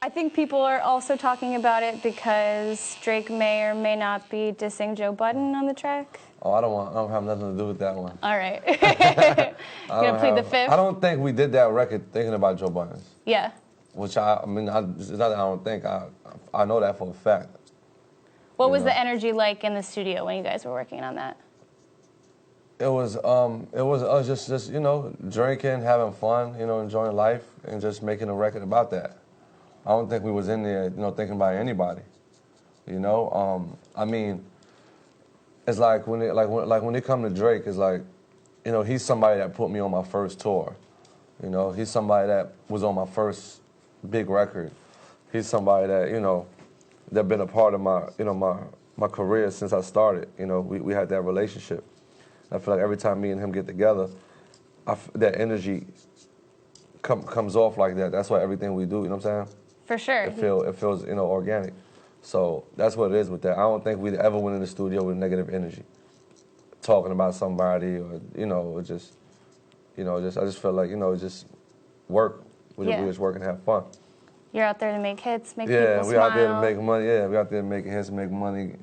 I think people are also talking about it because Drake may or may not be dissing Joe Budden on the track. Oh, I don't have nothing to do with that one. All right. You're gonna plead the fifth? I don't think we did that record thinking about Joe Budden. Yeah. Which it's not that I don't think, I know that for a fact. What was the energy like in the studio when you guys were working on that? It was us just drinking, having fun, enjoying life, and just making a record about that. I don't think we was in there, thinking about anybody. I mean, it's like when it come to Drake, it's like, he's somebody that put me on my first tour. He's somebody that was on my first big record. He's somebody that that been a part of my career since I started. We had that relationship. I feel like every time me and him get together, that energy comes off like that. That's why everything we do, you know what I'm saying? For sure. It feels organic. So that's what it is with that. I don't think we'd ever went in the studio with negative energy, talking about somebody or I just felt like just work. We just work and have fun. You're out there to make hits, make people smile. Yeah, we out there to make money. Yeah, we out there making hits, make money.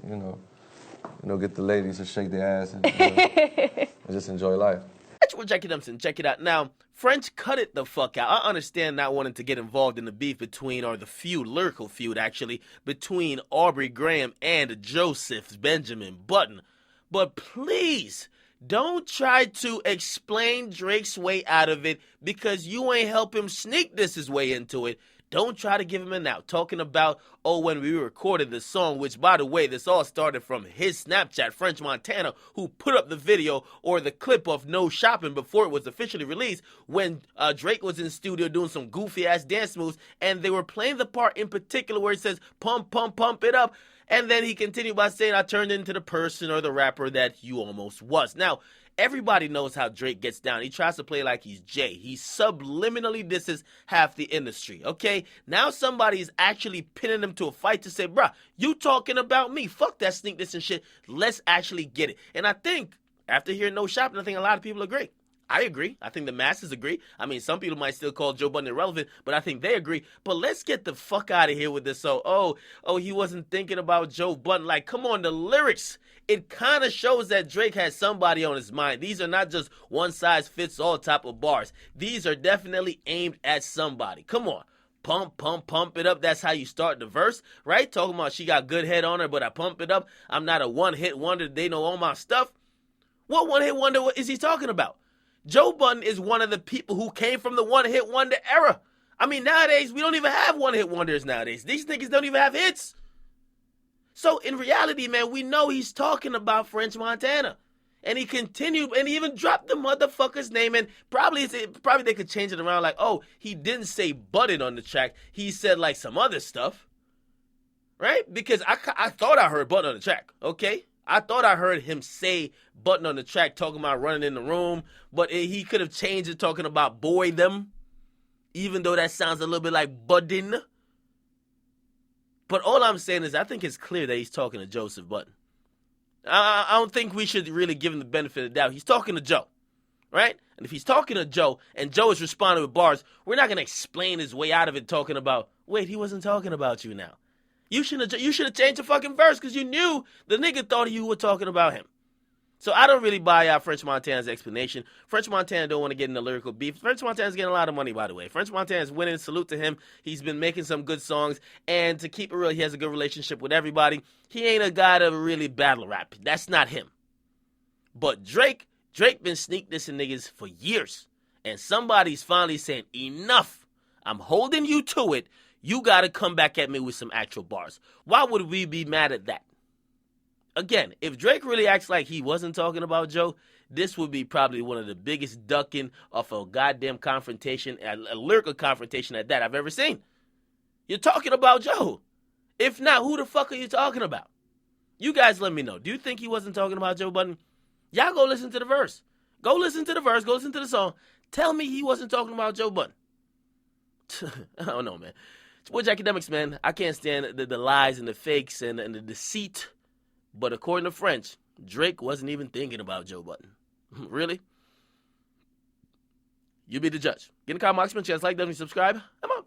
Get the ladies to shake their ass and, and just enjoy life. That's what Akademiks, check it out. Now, French cut it the fuck out. I understand not wanting to get involved in the beef between, or the feud, lyrical feud actually, between Aubrey Graham and Joseph Benjamin Budden. But please, don't try to explain Drake's way out of it, because you ain't help him sneak this his way into it. Don't try to give him an out. Talking about, when we recorded the song, which, by the way, this all started from his Snapchat, French Montana, who put up the video or the clip of No Shopping before it was officially released, when Drake was in the studio doing some goofy-ass dance moves, and they were playing the part in particular where it says, pump, pump, pump it up. And then he continued by saying, I turned into the person or the rapper that you almost was. Now, everybody knows how Drake gets down. He tries to play like he's Jay. He subliminally disses half the industry, okay? Now somebody is actually pinning him to a fight to say, bruh, you talking about me. Fuck that sneak this and shit. Let's actually get it. And I think, after hearing No Shopping, I think a lot of people agree. I agree. I think the masses agree. I mean, some people might still call Joe Budden irrelevant, but I think they agree. But let's get the fuck out of here with this. So, he wasn't thinking about Joe Budden. Like, come on, the lyrics, it kind of shows that Drake has somebody on his mind. These are not just one-size-fits-all type of bars. These are definitely aimed at somebody. Come on. Pump, pump, pump it up. That's how you start the verse, right? Talking about she got good head on her, but I pump it up. I'm not a one-hit wonder. They know all my stuff. What one-hit wonder is he talking about? Joe Budden is one of the people who came from the one-hit wonder era. I mean, nowadays, we don't even have one-hit wonders nowadays. These niggas don't even have hits. So, in reality, man, we know he's talking about French Montana. And he continued, and he even dropped the motherfucker's name, and probably they could change it around like, he didn't say Budden on the track. He said, like, some other stuff. Right? Because I thought I heard Budden on the track, okay? I thought I heard him say Budden on the track, talking about running in the room, but he could have changed it talking about boy them, even though that sounds a little bit like Budden. But all I'm saying is I think it's clear that he's talking to Joseph Budden. I don't think we should really give him the benefit of the doubt. He's talking to Joe, right? And if he's talking to Joe, and Joe is responding with bars, we're not going to explain his way out of it talking about, wait, he wasn't talking about you now. You should have changed the fucking verse because you knew the nigga thought you were talking about him. So I don't really buy out French Montana's explanation. French Montana don't want to get in the lyrical beef. French Montana's getting a lot of money, by the way. French Montana's winning. Salute to him. Been making some good songs. And to keep it real, he has a good relationship with everybody. He ain't a guy to really battle rap. That's not him. But Drake been sneak dissing niggas for years. And somebody's finally saying, enough. I'm holding you to it. You got to come back at me with some actual bars. Why would we be mad at that? Again, if Drake really acts like he wasn't talking about Joe, this would be probably one of the biggest ducking of a goddamn confrontation, a lyrical confrontation at that I've ever seen. You're talking about Joe. If not, who the fuck are you talking about? You guys let me know. Do you think he wasn't talking about Joe Budden? Y'all go listen to the verse. Go listen to the verse. Go listen to the song. Tell me he wasn't talking about Joe Budden. I don't know, man. It's Akademiks, man. I can't stand the lies and the fakes and the deceit. But according to French, Drake wasn't even thinking about Joe Budden. Really? You be the judge. Get in the comment box, chance, like, definitely subscribe. I'm out.